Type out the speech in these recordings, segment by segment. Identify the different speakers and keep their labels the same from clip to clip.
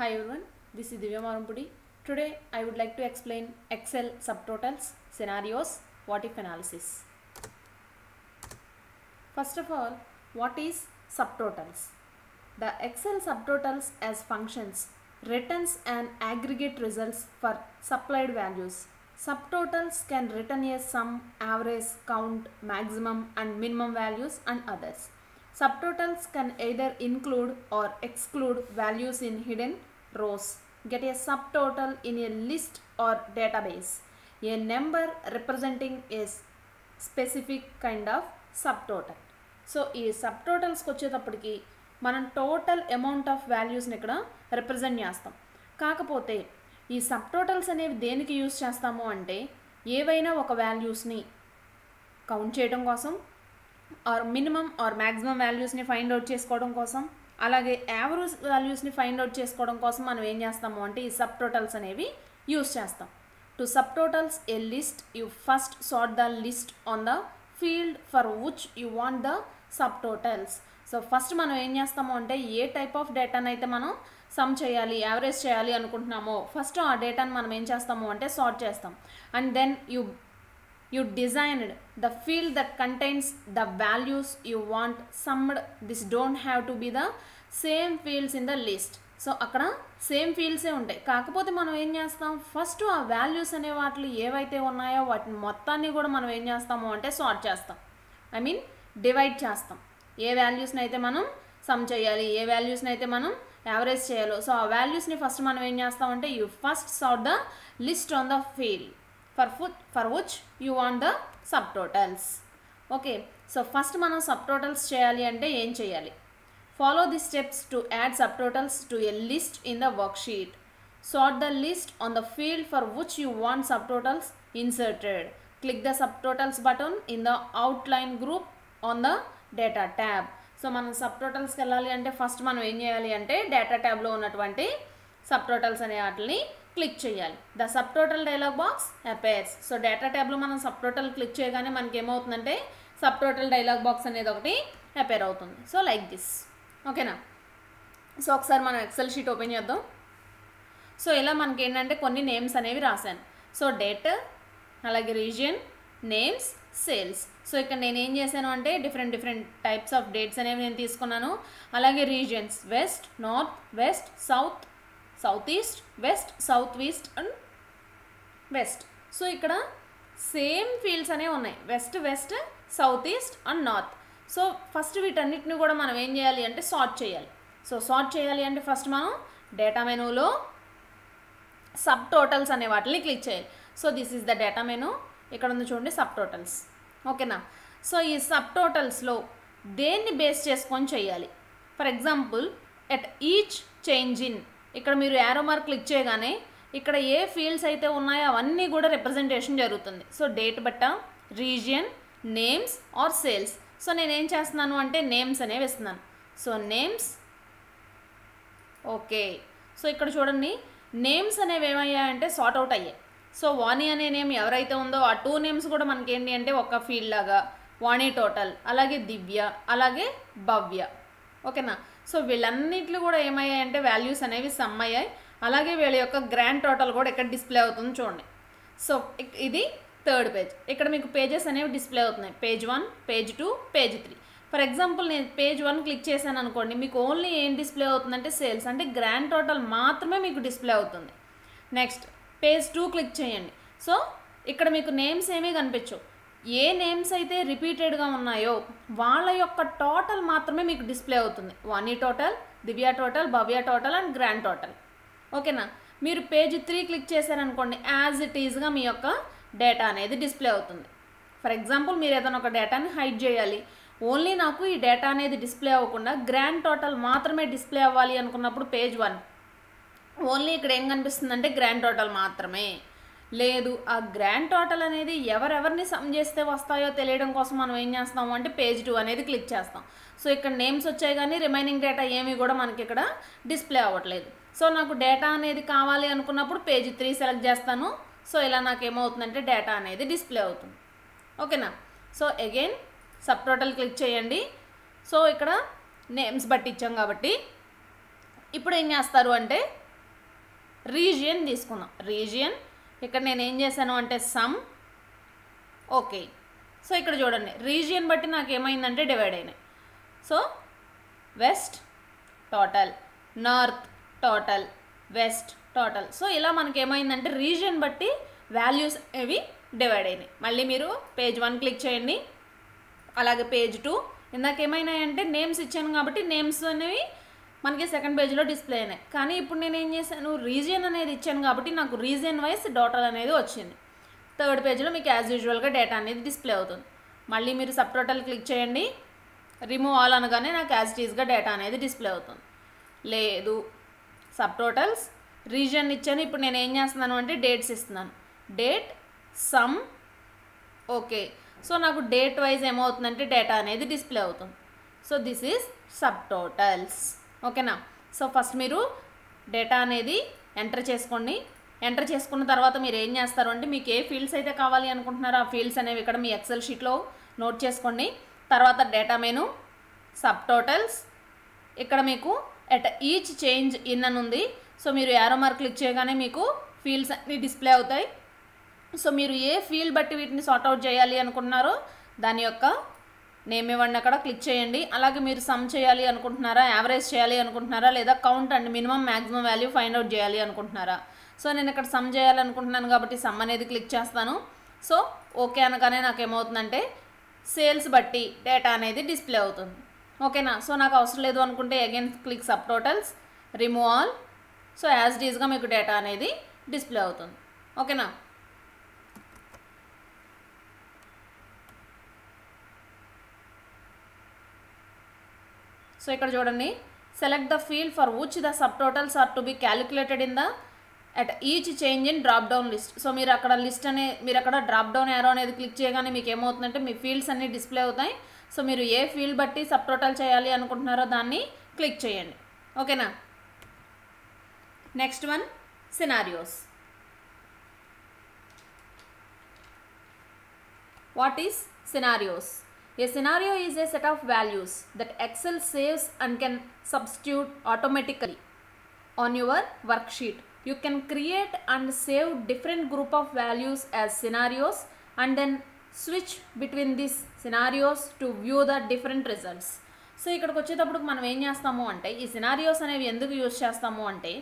Speaker 1: Hi everyone, this is Divya Marampudi. Today I would like to explain Excel subtotals, scenarios, what if analysis. First of all, what is subtotals? The Excel subtotals as functions returns an aggregate results for supplied values. Subtotals can return a sum, average, count, maximum and minimum values and others. Subtotals can either include or exclude values in hidden rows. Get a subtotal in a list or database. A number representing a specific kind of subtotal. So ఈ సబ్టోటల్స్కి వచ్చేటప్పటికి మనం total amount of వాల్యూస్ని ఇక్కడ represent చేస్తాం. కాకపోతే ఈ సబ్టోటల్స్ అనేవి దేనికి యూజ్ చేస్తాము అంటే ఏవైనా ఒక వాల్యూస్ని కౌంట్ చేయడం కోసం ఆర్ మినిమం ఆర్ మ్యాక్సిమం వాల్యూస్ని ఫైండ్ అవుట్ చేసుకోవడం కోసం, అలాగే యావరేజ్ వాల్యూస్ని ఫైండ్ అవుట్ చేసుకోవడం కోసం మనం ఏం చేస్తాము అంటే ఈ సబ్టోటల్స్ అనేవి యూజ్ చేస్తాం. To subtotals a list you first sort the list on the field for which you want the subtotals. So first మనం ఏం చేస్తాము అంటే ఏ టైప్ ఆఫ్ డేటాను అయితే మనం సమ్ చేయాలి, యావరేజ్ చేయాలి అనుకుంటున్నామో ఫస్ట్ ఆ డేటాను మనం ఏం చేస్తాము అంటే సార్ట్ చేస్తాం. And then you designed the field that contains the values you want summed. This don't have to be the same fields in the list. So అక్కడ సేమ్ ఫీల్డ్సే ఉంటాయి, కాకపోతే మనం ఏం చేస్తాం ఫస్ట్ ఆ వాల్యూస్ అనే వాటిలో ఏవైతే ఉన్నాయో వాటిని మొత్తాన్ని కూడా మనం ఏం చేస్తాము అంటే సార్ట్ చేస్తాం. ఐ మీన్ డివైడ్ చేస్తాం. ఏ వాల్యూస్ని అయితే మనం సమ్ చేయాలి, ఏ వాల్యూస్ని అయితే మనం యావరేజ్ చేయాలో సో ఆ వాల్యూస్ని ఫస్ట్ మనం ఏం చేస్తామంటే you first sort the list on the field for which you want the subtotals. Okay, so first మనం subtotals చేయాలి అంటే ఏం చేయాలి? Follow the steps to add subtotals to a list in the worksheet. Sort the list on the field for which you want subtotals inserted. Click the subtotals button in the outline group on the data tab. So మనం subtotalsకి వెళ్ళాలి అంటే first మనం ఏం చేయాలి అంటే data ట్యాబ్లో ఉన్నటువంటి subtotals అనే వాటిని క్లిక్ చేయాలి. The subtotal dialog box appears. So data ట్యాబ్లో మనం సబ్టోటల్ క్లిక్ చేయగానే మనకి ఏమవుతుందంటే సబ్టోటల్ డైలాగ్ బాక్స్ అనేది ఒకటి అపేర్ అవుతుంది. So like this. ఓకేనా? సో ఒకసారి మనం ఎక్సెల్ షీట్ ఓపెన్ చేద్దాం. సో ఇలా మనకి ఏంటంటే కొన్ని నేమ్స్ అనేవి రాశాను. సో డేట్, అలాగే రీజియన్, నేమ్స్, సేల్స్. సో ఇక్కడ నేను ఏం చేశాను అంటే డిఫరెంట్ టైప్స్ ఆఫ్ డేట్స్ అనేవి నేను తీసుకున్నాను. అలాగే regions west, north, west, south, south east, west, south east and west. So ఇక్కడ సేమ్ ఫీల్డ్స్ అనేవి ఉన్నాయి, west, west, south east and north. So first వీటన్నిటిని కూడా మనం ఏం చేయాలి అంటే సార్ట్ చేయాలి. సో సార్ట్ చేయాలి అంటే ఫస్ట్ మనం డేటా మెనూలో సబ్ టోటల్స్ అనే వాటిని క్లిక్ చేయాలి. So this is the data menu. ఇక్కడ ఉంది చూడండి సబ్ టోటల్స్. ఓకేనా? సో ఈ సబ్ టోటల్స్లో దేన్ని బేస్ చేసుకొని చేయాలి? For example at each change in, ఇక్కడ మీరు యారో మార్క్ క్లిక్ చేయగానే ఇక్కడ ఏ ఫీల్డ్స్ అయితే ఉన్నాయో అవన్నీ కూడా రిప్రజెంటేషన్ జరుగుతుంది. సో డేట్ బట్ట, region, names or sales. So నేనేం చేస్తున్నాను అంటే నేమ్స్ అనేవి ఇస్తున్నాను. So names. ఓకే, సో ఇక్కడ చూడండి నేమ్స్ అనేవి ఏమయ్యాయంటే సార్ట్ అవుట్ అయ్యాయి. సో వాణి అనే నేమ్ ఎవరైతే ఉందో ఆ 2 నేమ్స్ కూడా మనకి ఏంటి అంటే ఒక ఫీల్డ్ లాగా వాణి టోటల్, అలాగే దివ్య, అలాగే భవ్య. ఓకేనా? సో వీళ్ళన్నిట్లు కూడా ఏమయ్యాయి అంటే వాల్యూస్ అనేవి సమ్ అయ్యాయి. అలాగే వీళ్ళ యొక్క గ్రాండ్ టోటల్ కూడా ఇక్కడ డిస్ప్లే అవుతుంది చూడండి. సో ఇది థర్డ్ పేజ్. ఇక్కడ మీకు పేజెస్ అనేవి డిస్ప్లే అవుతున్నాయి. Page 1, page 2, page 3. For example నేను పేజ్ 1 క్లిక్ చేశాను అనుకోండి, మీకు ఓన్లీ ఏం డిస్ప్లే అవుతుందంటే సేల్స్, అంటే గ్రాండ్ టోటల్ మాత్రమే మీకు డిస్ప్లే అవుతుంది. నెక్స్ట్ పేజ్ 2 క్లిక్ చేయండి. సో ఇక్కడ మీకు నేమ్స్ ఏమీ కనిపించవు. ఏ నేమ్స్ అయితే రిపీటెడ్గా ఉన్నాయో వాళ్ళ యొక్క టోటల్ మాత్రమే మీకు డిస్ప్లే అవుతుంది. Vani total, Divya total, Bhavya total and grand total. ఓకేనా? మీరు పేజ్ 3 క్లిక్ చేశారనుకోండి యాజ్ ఇట్ ఈజ్గా మీ యొక్క డేటా అనేది డిస్ప్లే అవుతుంది. ఫర్ ఎగ్జాంపుల్ మీరు ఏదైనా ఒక డేటాని హైడ్ చేయాలి, ఓన్లీ నాకు ఈ డేటా అనేది డిస్ప్లే అవ్వకుండా గ్రాండ్ టోటల్ మాత్రమే డిస్ప్లే అవ్వాలి అనుకున్నప్పుడు పేజ్ 1 ఓన్లీ ఇక్కడ ఏం కనిపిస్తుందంటే గ్రాండ్ టోటల్ మాత్రమే. లేదు, ఆ గ్రాండ్ టోటల్ అనేది ఎవరెవరిని సమ్ చేస్తే వస్తాయో తెలియడం కోసం మనం ఏం చేస్తాము అంటే పేజ్ 2 అనేది క్లిక్ చేస్తాం. సో ఇక్కడ నేమ్స్ వచ్చాయి కానీ రిమైనింగ్ డేటా ఏమీ కూడా మనకి ఇక్కడ డిస్ప్లే అవ్వట్లేదు. సో నాకు డేటా అనేది కావాలి అనుకున్నప్పుడు పేజ్ 3 సెలెక్ట్ చేస్తాను. సో ఇలా నాకు ఏమవుతుందంటే డేటా అనేది డిస్ప్లే అవుతుంది. ఓకేనా? So again sub total click చేయండి. సో ఇక్కడ నేమ్స్ బట్టి ఇచ్చాం కాబట్టి ఇప్పుడు ఏం చేస్తారు అంటే రీజియన్ తీసుకుందాం. రీజియన్ ఇక్కడ నేను ఏం చేశాను అంటే సమ్. ఓకే, సో ఇక్కడ చూడండి రీజియన్ బట్టి నాకు ఏమైందంటే డివైడ్ అయినాయి. So west total, north total, west total. So ఇలా మనకి ఏమైందంటే రీజియన్ బట్టి వాల్యూస్ అనేవి డివైడ్ అయినాయి. మళ్ళీ మీరు పేజ్ 1 క్లిక్ చేయండి. అలాగే పేజ్ 2 ఇందాక ఏమైనాయంటే నేమ్స్ ఇచ్చాను కాబట్టి నేమ్స్ అనేవి మనకి సెకండ్ పేజ్లో డిస్ప్లే అయినాయి. కానీ ఇప్పుడు నేను ఏం చేశాను, రీజియన్ అనేది ఇచ్చాను కాబట్టి నాకు రీజియన్ వైజ్ టోటల్ అనేది వచ్చింది. థర్డ్ పేజ్లో మీకు యాజ్ యూజువల్గా డేటా అనేది డిస్ప్లే అవుతుంది. మళ్ళీ మీరు సబ్ టోటల్ క్లిక్ చేయండి. రిమూవ్ ఆల్ అనగానే నాకు యాజ్ ఇట్ ఈస్గా డేటా అనేది డిస్ప్లే అవుతుంది. లేదు, సబ్ టోటల్స్ రీజియన్ ఇచ్చాను. ఇప్పుడు నేను ఏం చేస్తున్నాను అంటే డేట్స్ ఇస్తున్నాను. Date some. ఓకే, సో నాకు డేట్ వైజ్ ఏమవుతుందంటే డేటా అనేది డిస్ప్లే అవుతుంది. So this is sub totals. ఓకేనా. సో ఫస్ట్ మీరు డేటా అనేది ఎంటర్ చేసుకోండి. ఎంటర్ చేసుకున్న తర్వాత మీరు ఏం చేస్తారు అంటే మీకు ఏ ఫీల్డ్స్ అయితే కావాలి అనుకుంటున్నారో ఆ ఫీల్డ్స్ అనేవి ఇక్కడ మీ ఎక్సెల్ షీట్లో నోట్ చేసుకోండి. తర్వాత డేటా మెనూ, సబ్ టోటల్స్, ఇక్కడ మీకు ఎట్ ఈచ్ చేంజ్ ఇన్ అని ఉంది. సో మీరు యారో మార్క్ క్లిక్ చేయగానే మీకు ఫీల్డ్స్ అన్ని డిస్ప్లే అవుతాయి. సో మీరు ఏ ఫీల్డ్ బట్టి వీటిని సార్ట్అవుట్ చేయాలి అనుకుంటున్నారో దాని యొక్క నేమ్ ఇవ్వండి, అక్కడ క్లిక్ చేయండి. అలాగే మీరు సమ్ చేయాలి అనుకుంటున్నారా, యావరేజ్ చేయాలి అనుకుంటున్నారా, లేదా count and minimum maximum value find out చేయాలి అనుకుంటున్నారా. సో నేను ఇక్కడ సమ్ చేయాలనుకుంటున్నాను కాబట్టి సమ్ అనేది క్లిక్ చేస్తాను. సో ఓకే అనగానే నాకు ఏమవుతుందంటే సేల్స్ బట్టి డేటా అనేది డిస్ప్లే అవుతుంది. ఓకేనా. సో నాకు అవసరం లేదు అనుకుంటే again click subtotals, remove all. So as it ఈస్గా మీకు డేటా అనేది డిస్ప్లే అవుతుంది. ఓకేనా. సో ఇక్కడ చూడండి, select the field for which the subtotals are to be calculated in the at each change in drop down list. So మీరు అక్కడ list మీరు అక్కడ డ్రాప్ డౌన్ యారో అనేది క్లిక్ చేయగానే మీకు ఏమవుతుందంటే మీ ఫీల్డ్స్ అన్ని డిస్ప్లే అవుతాయి. సో మీరు ఏ ఫీల్డ్ బట్టి సబ్ టోటల్ చేయాలి అనుకుంటున్నారో దాన్ని క్లిక్ చేయండి. ఓకేనా. Next one scenarios. What is scenarios? A scenario is a set of values that Excel saves and can substitute automatically on your worksheet. You can create and save different group of values as scenarios and then switch between these scenarios to view the different results. So ఇక్కడికి వచ్చేటప్పుడు మనం ఏం చేస్తాము అంటే ఈ scenarios అనేవి ఎందుకు use చేస్తాము అంటే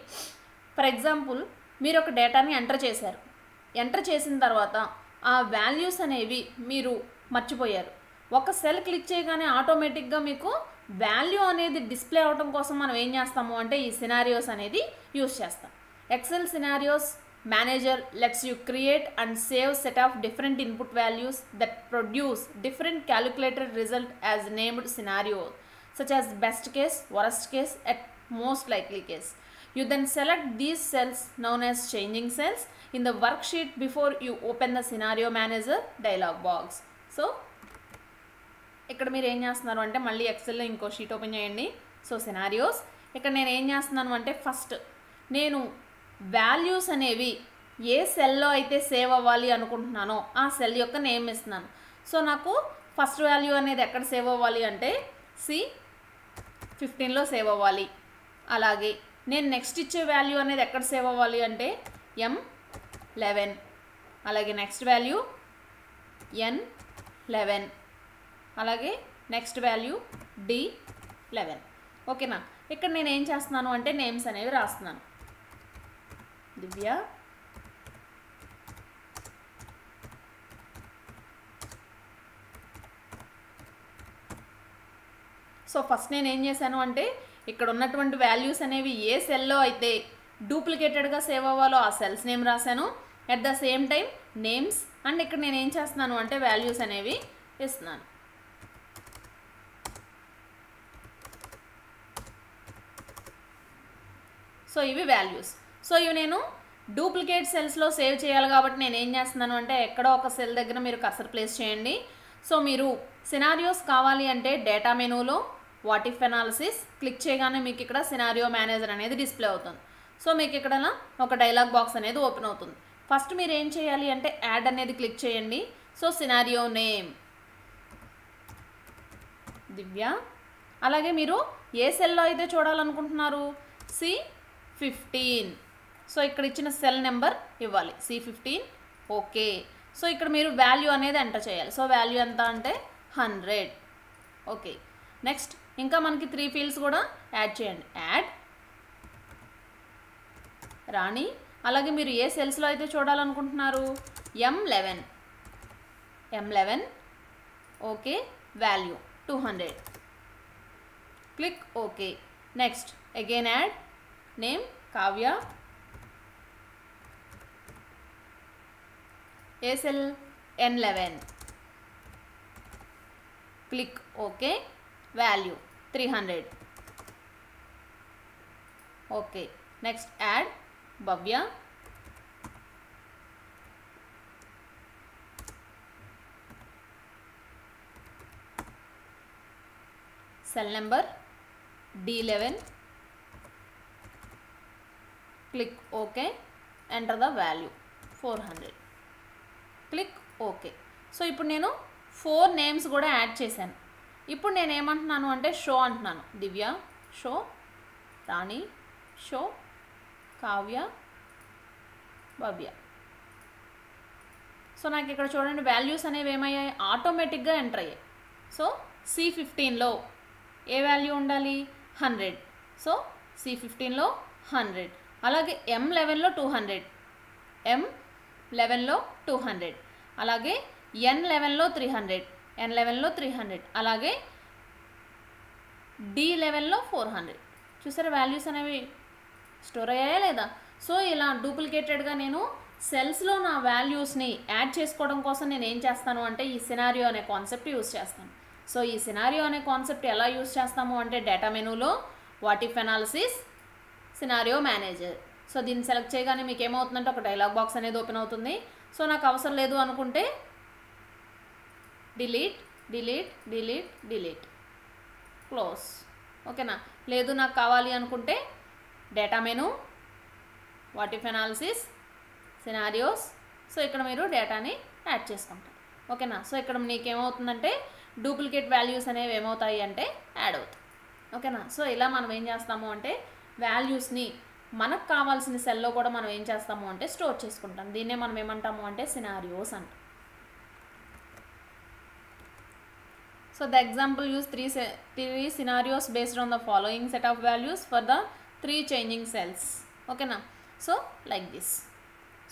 Speaker 1: ఫర్ ఎగ్జాంపుల్ మీరు ఒక డేటాని ఎంటర్ చేశారు. ఎంటర్ చేసిన తర్వాత ఆ వాల్యూస్ అనేవి మీరు మర్చిపోయారు. ఒక సెల్ క్లిక్ చేయగానే ఆటోమేటిక్గా మీకు వాల్యూ అనేది డిస్ప్లే అవడం కోసం మనం ఏం చేస్తాము అంటే ఈ సినారియోస్ అనేది యూజ్ చేస్తాం. Excel scenarios manager lets you create and save set of different input values that produce different calculated result as named scenario such as best case, worst case, at most likely case. You then select these cells known as changing cells in the worksheet before you open the scenario manager dialog box. So ఇక్కడ మీరు ఏం చేస్తున్నారు అంటే మళ్ళీ ఎక్సెల్లో ఇంకో sheet open చేయండి. So scenarios ఇక్కడ నేను ఏం చేస్తున్నాను అంటే ఫస్ట్ నేను వాల్యూస్ అనేవి ఏ సెల్లో అయితే సేవ్ అవ్వాలి అనుకుంటున్నానో ఆ సెల్ యొక్క నేమ్ ఇస్తున్నాను. సో నాకు ఫస్ట్ వాల్యూ అనేది ఎక్కడ సేవ్ అవ్వాలి అంటే C15లో సేవ్ అవ్వాలి. అలాగే నేను నెక్స్ట్ ఇచ్చే వాల్యూ అనేది ఎక్కడ సేవ్ అవ్వాలి అంటే M11. అలాగే నెక్స్ట్ వాల్యూ N11. అలాగే నెక్స్ట్ వాల్యూ D11. ఓకేనా. ఇక్కడ నేను ఏం చేస్తున్నాను అంటే నేమ్స్ అనేవి రాస్తున్నాను. దివ్య, సో ఫస్ట్ నేను ఏం చేశాను అంటే ఇక్కడ ఉన్నటువంటి వాల్యూస్ అనేవి ఏ సెల్లో అయితే డూప్లికేటెడ్గా సేవ్ అవ్వాలో ఆ సెల్స్ నేమ్ రాశాను. At the same time names and ఇక్కడ నేను ఏం చేస్తున్నాను అంటే వాల్యూస్ అనేవి ఇస్తున్నాను. సో ఇవి వాల్యూస్. సో ఇవి నేను డూప్లికేట్ సెల్స్లో సేవ్ చేయాలి కాబట్టి నేను ఏం చేస్తున్నాను అంటే ఎక్కడో ఒక సెల్ దగ్గర మీరు కర్సర్ ప్లేస్ చేయండి. సో మీరు సినారియోస్ కావాలి అంటే డేటా మెనూలో వాట్ ఇఫ్ అనాలిసిస్ క్లిక్ చేయగానే మీకు ఇక్కడ సినారియో మేనేజర్ అనేది డిస్ప్లే అవుతుంది. సో మీకు ఇక్కడ ఒక డైలాగ్ బాక్స్ అనేది ఓపెన్ అవుతుంది. ఫస్ట్ మీరు ఏం చేయాలి అంటే యాడ్ అనేది క్లిక్ చేయండి. సో సినారియో నేమ్ దివ్య. అలాగే మీరు ఏ సెల్లో అయితే చూడాలనుకుంటున్నారు C15. సో ఇక్కడ ఇచ్చిన సెల్ నెంబర్ ఇవ్వాలి C15 ఓకే. సో ఇక్కడ మీరు వాల్యూ అనేది ఎంటర్ చేయాలి. సో వాల్యూ ఎంత అంటే 100 ఓకే. నెక్స్ట్ ఇంకా మనకి 3 ఫీల్డ్స్ కూడా యాడ్ చేయండి. యాడ్ రాణి, అలాగే మీరు ఏ సెల్స్లో అయితే చూడాలనుకుంటున్నారు M11 okay, value 200 click okay. Next again add name Kavya, A cell N11 click okay, value 300 okay. Next add Bhavya, cell number D11 click okay, enter the value 400 click okay. So ఇప్పుడు నేను 4 names కూడా add చేశాను. ఇప్పుడు నేను ఏమంటున్నాను అంటే show అంటున్నాను. దివ్య show, రాణి show, Kavya, భవ్య. So నాకు ఇక్కడ చూడండి వాల్యూస్ అనేవి ఏమయ్యాయి, ఆటోమేటిక్గా ఎంటర్ అయ్యాయి. సో C15లో ఏ వాల్యూ ఉండాలి 100. సో C15లో 100. అలాగే M11లో 200, M11లో 200, అలాగే N11లో 300, N11లో 300, అలాగే D11లో 400. చూసారా వాల్యూస్ అనేవి స్టోర్ అయ్యాయా లేదా? సో ఇలా డూప్లికేటెడ్గా నేను సెల్స్లో నా వాల్యూస్ని యాడ్ చేసుకోవడం కోసం నేను ఏం చేస్తాను అంటే ఈ సినారియో అనే కాన్సెప్ట్ యూస్ చేస్తాను. సో ఈ సినారియో అనే కాన్సెప్ట్ ఎలా యూస్ చేస్తాము అంటే డేటా మెనూలో what if analysis, scenario manager. So దీన్ని సెలెక్ట్ చేయగానే మీకు ఏమవుతుందంటే ఒక డైలాగ్ బాక్స్ అనేది ఓపెన్ అవుతుంది. సో నాకు అవసరం లేదు అనుకుంటే delete delete delete delete close ఓకేనా. లేదు నాకు కావాలి అనుకుంటే data menu, what if analysis, scenarios. So ఇక్కడ మీరు డేటాని యాడ్ చేసుకుంటారు ఓకేనా. సో ఇక్కడ మీకేమవుతుందంటే డూప్లికేట్ వాల్యూస్ అనేవి ఏమవుతాయి అంటే యాడ్ అవుతాయి ఓకేనా. సో ఇలా మనం ఏం చేస్తాము అంటే వాల్యూస్ని మనకు కావాల్సిన సెల్లో కూడా మనం ఏం చేస్తాము అంటే స్టోర్ చేసుకుంటాం. దీన్నే మనం ఏమంటాము అంటే సినారియోస్ అంటాం. So the example use three scenarios based on the following set of values for the 3 changing cells ఓకేనా. So like this.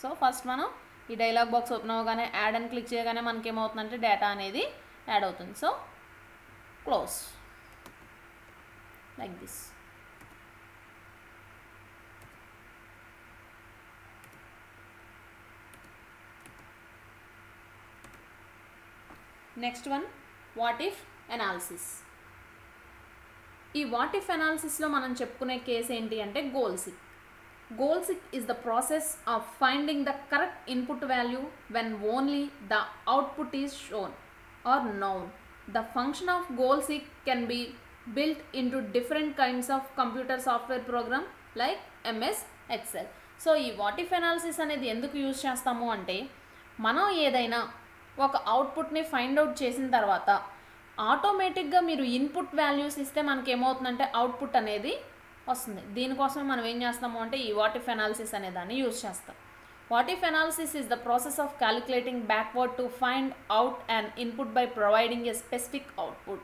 Speaker 1: So first మనం ఈ డైలాగ్ బాక్స్ ఓపెన్ అవ్వగానే యాడ్ అని క్లిక్ చేయగానే మనకి ఏమవుతుందంటే డేటా అనేది యాడ్ అవుతుంది. So close like this. Next one what if analysis. ఈ వాట్ ఇఫ్ అనాలిసిస్లో మనం చెప్పుకునే కేసు ఏంటి అంటే goal seek. Goal seek is the process of finding the correct input value when only the output is shown or known. The function of goal seek can be built into different kinds of computer software program like MS Excel. So ఈ what if analysis అనేది ఎందుకు use చేస్తాము అంటే మనం ఏదైనా ఒక అవుట్పుట్ని find out చేసిన తర్వాత ఆటోమేటిక్గా మీరు ఇన్పుట్ వాల్యూస్ ఇస్తే మనకి ఏమవుతుందంటే అవుట్పుట్ అనేది వస్తుంది. దీనికోసమే మనం ఏం చేస్తాము అంటే ఈ వాట్ ఇఫ్ అనాలిసిస్ అనే దాన్ని యూజ్ చేస్తాం. What if analysis is the process of calculating backward to find out and input by providing a specific output.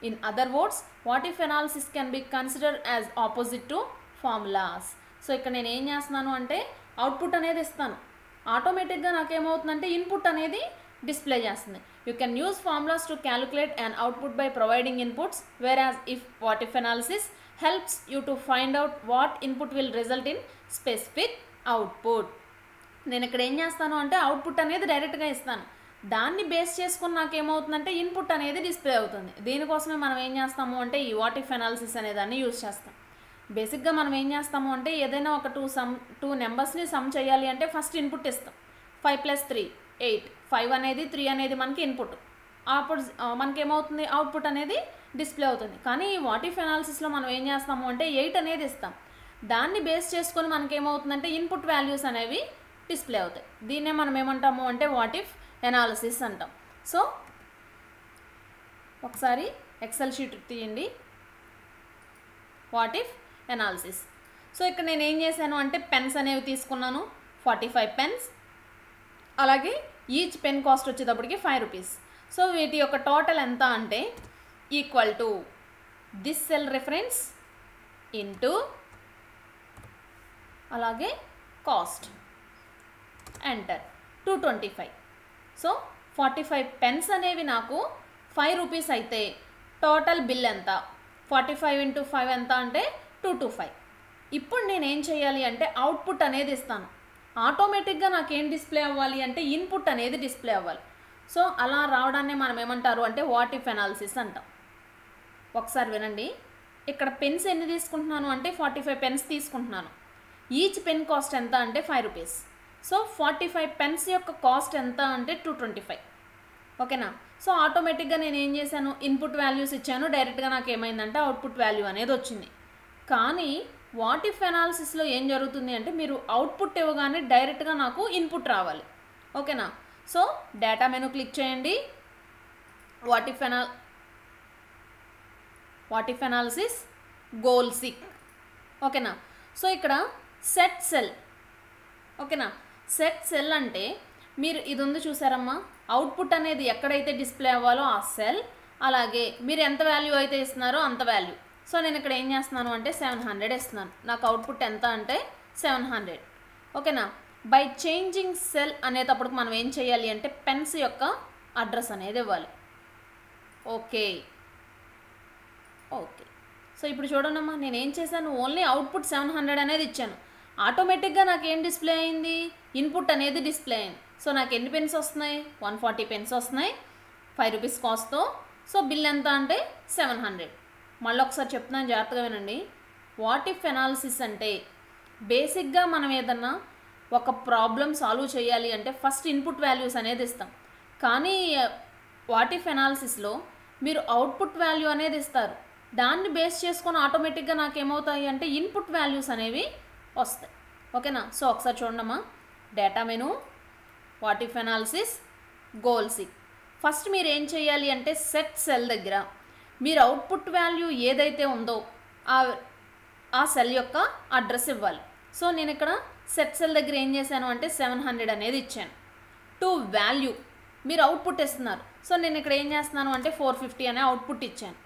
Speaker 1: In other words what if analysis can be considered as opposite to formulas. So ఇక్కడ నేను ఏం చేస్తున్నాను అంటే output అనేది ఇస్తాను, ఆటోమేటిక్గా నాకేమవుతుందంటే input అనేది display చేస్తుంది. You can use formulas to calculate and output by providing inputs, where as if what if analysis helps you to find out what input will result in specific output. నేను ఇక్కడ ఏం చేస్తాను అంటే output అనేది డైరెక్ట్గా ఇస్తాను, దాన్ని బేస్ చేసుకుని నాకేమవుతుందంటే ఇన్పుట్ అనేది డిస్ప్లే అవుతుంది. దీనికోసమే మనం ఏం చేస్తాము అంటే ఈ వాట్ ఇఫ్ అనాలిసిస్ అనే దాన్ని యూజ్ చేస్తాం. బేసిక్గా మనం ఏం చేస్తాము అంటే ఏదైనా ఒక టూ నెంబర్స్ని సమ్ చేయాలి అంటే ఫస్ట్ ఇన్పుట్ ఇస్తాం. 5 + 3 8, 5 అనేది 3 అనేది మనకి ఇన్పుట్, అప్పుడు మనకేమవుతుంది అవుట్పుట్ అనేది డిస్ప్లే అవుతుంది. కానీ ఈ వాట్ ఇఫ్ అనాలిసిస్లో మనం ఏం చేస్తాము అంటే 8 అనేది ఇస్తాం, దాన్ని బేస్ చేసుకొని మనకేమవుతుందంటే ఇన్పుట్ వాల్యూస్ అనేవి డిస్ప్లే అవుతాయి. దీన్నే మనం ఏమంటాము అంటే వాట్ ఇఫ్ అనాలిసిస్ అంటాం. సో ఒకసారి ఎక్సెల్ షీట్ తీయండి, వాట్ ఇఫ్ అనాలిసిస్. సో ఇక్కడ నేను ఏం చేశాను అంటే పెన్స్ అనేవి తీసుకున్నాను, 45 పెన్స్. అలాగే ఈచ్ పెన్ కాస్ట్ వచ్చేటప్పటికి 5 రూపీస్. సో వీటి యొక్క టోటల్ ఎంత అంటే equal to this cell reference into అలాగే కాస్ట్, ఎంటర్, 225. సో 45 పెన్స్ అనేవి నాకు 5 రూపీస్ అయితే టోటల్ బిల్ ఎంత, 45 ఇంటూ 5 ఎంత అంటే 225. ఇప్పుడు నేను ఏం చేయాలి అంటే అవుట్పుట్ అనేది ఇస్తాను. ఆటోమేటిక్గా నాకేం డిస్ప్లే అవ్వాలి అంటే ఇన్పుట్ అనేది డిస్ప్లే అవ్వాలి. సో అలా రావడాన్ని మనం ఏమంటారు అంటే వాట్ ఇఫ్ అనాలిసిస్ అంటాం. ఒకసారి వినండి, ఇక్కడ పెన్స్ ఎన్ని తీసుకుంటున్నాను అంటే 45 పెన్స్ తీసుకుంటున్నాను. ఈచ్ పెన్ కాస్ట్ ఎంత అంటే 5 రూపీస్. సో 45 పెన్స్ యొక్క కాస్ట్ ఎంత అంటే 225. ఓకేనా. సో ఆటోమేటిక్గా నేను ఏం చేశాను, ఇన్పుట్ వాల్యూస్ ఇచ్చాను, డైరెక్ట్గా నాకు ఏమైందంటే అవుట్పుట్ వాల్యూ అనేది వచ్చింది. కానీ వాట్ ఇఫ్ అనాలిసిస్లో ఏం జరుగుతుంది అంటే మీరు అవుట్పుట్ ఇవ్వగానే డైరెక్ట్గా నాకు ఇన్పుట్ రావాలి. ఓకేనా. సో డేటా మెనూ క్లిక్ చేయండి, what if analysis, goal seek. ఓకేనా. సో ఇక్కడ సెట్ సెల్. ఓకేనా. సెట్ సెల్ అంటే మీరు ఇది ఉంది చూసారమ్మా, అవుట్పుట్ అనేది ఎక్కడైతే డిస్ప్లే అవ్వాలో ఆ సెల్, అలాగే మీరు ఎంత వాల్యూ అయితే ఇస్తున్నారో అంత వాల్యూ. సో నేను ఇక్కడ ఏం చేస్తున్నాను అంటే 700 ఇస్తున్నాను, నాకు అవుట్పుట్ ఎంత అంటే 700. ఓకేనా. బై చేంజింగ్ సెల్ అనేటప్పుడు మనం ఏం చేయాలి అంటే పెన్స్ యొక్క అడ్రస్ అనేది ఇవ్వాలి. ఓకే. సో ఇప్పుడు చూడండమ్మా, నేను ఏం చేశాను, ఓన్లీ అవుట్పుట్ 700 అనేది ఇచ్చాను. ఆటోమేటిక్గా నాకు ఏం డిస్ప్లే అయింది, ఇన్పుట్ అనేది డిస్ప్లే అయింది. సో నాకు ఎన్ని పెన్స్ వస్తున్నాయి, 140 పెన్స్ వస్తున్నాయి 5 రూపీస్ కాస్ట్తో. సో బిల్ ఎంత అంటే 700. మళ్ళీ ఒకసారి చెప్తున్నాను, జాగ్రత్తగా వినండి. వాట్ ఇఫ్ అనాలిసిస్ అంటే బేసిక్గా మనం ఏదన్నా ఒక ప్రాబ్లం సాల్వ్ చేయాలి అంటే ఫస్ట్ ఇన్పుట్ వాల్యూస్ అనేది ఇస్తాం. కానీ వాట్ ఇఫ్ అనాలిసిస్లో మీరు అవుట్పుట్ వాల్యూ అనేది ఇస్తారు, దాన్ని బేస్ చేసుకొని ఆటోమేటిక్గా నాకు ఏమవుతాయి అంటే ఇన్పుట్ వాల్యూస్ అనేవి వస్తాయి. ఓకేనా. సో ఒకసారి చూడమ్మా, data menu, what if analysis, goal seek. First మీరు ఏం చేయాలి అంటే సెట్ సెల్ దగ్గర మీరు అవుట్పుట్ వాల్యూ ఏదైతే ఉందో ఆ సెల్ యొక్క అడ్రస్ ఇవ్వాలి. సో నేను ఇక్కడ సెట్ సెల్ దగ్గర ఏం చేశాను అంటే 700 అనేది ఇచ్చాను. టు వాల్యూ మీరు అవుట్పుట్ ఇస్తున్నారు. సో నేను ఇక్కడ ఏం చేస్తున్నాను అంటే 450 అనే అవుట్పుట్ ఇచ్చాను.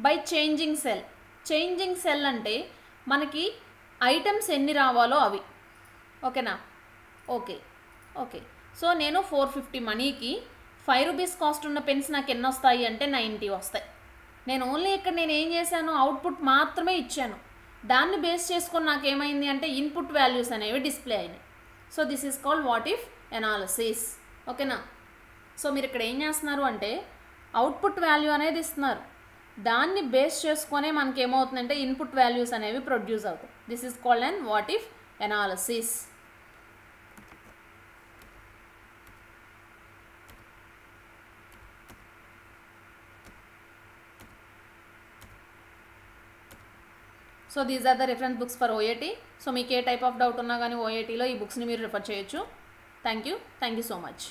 Speaker 1: బై చేంజింగ్ సెల్ అంటే మనకి ఐటమ్స్ ఎన్ని రావాలో అవి. ఓకేనా. ఓకే. సో నేను 450 మనీకి 5 రూపీస్ కాస్ట్ ఉన్న పెన్స్ నాకు ఎన్ని వస్తాయి అంటే 90 వస్తాయి. నేను ఓన్లీ ఇక్కడ నేను ఏం చేశాను, అవుట్పుట్ మాత్రమే ఇచ్చాను, దాన్ని బేస్ చేసుకొని నాకు ఏమైంది అంటే ఇన్పుట్ వాల్యూస్ అనేవి డిస్ప్లే అయినాయి. So this is called what if analysis. ఓకేనా. సో మీరు ఇక్కడ ఏం చేస్తున్నారు అంటే అవుట్పుట్ వాల్యూ అనేది ఇస్తున్నారు, దాన్ని బేస్ చేసుకొనే మనకి ఏమవుతుందంటే ఇన్పుట్ వాల్యూస్ అనేవి ప్రొడ్యూస్ అవుతాయి. This is called and what if analysis. So these are the reference books for OAT. So మీకు ఏ టైప్ ఆఫ్ డౌట్ ఉన్నా కానీ OATలో ఈ బుక్స్ని మీరు రిఫర్ చేయొచ్చు. Thank you so much.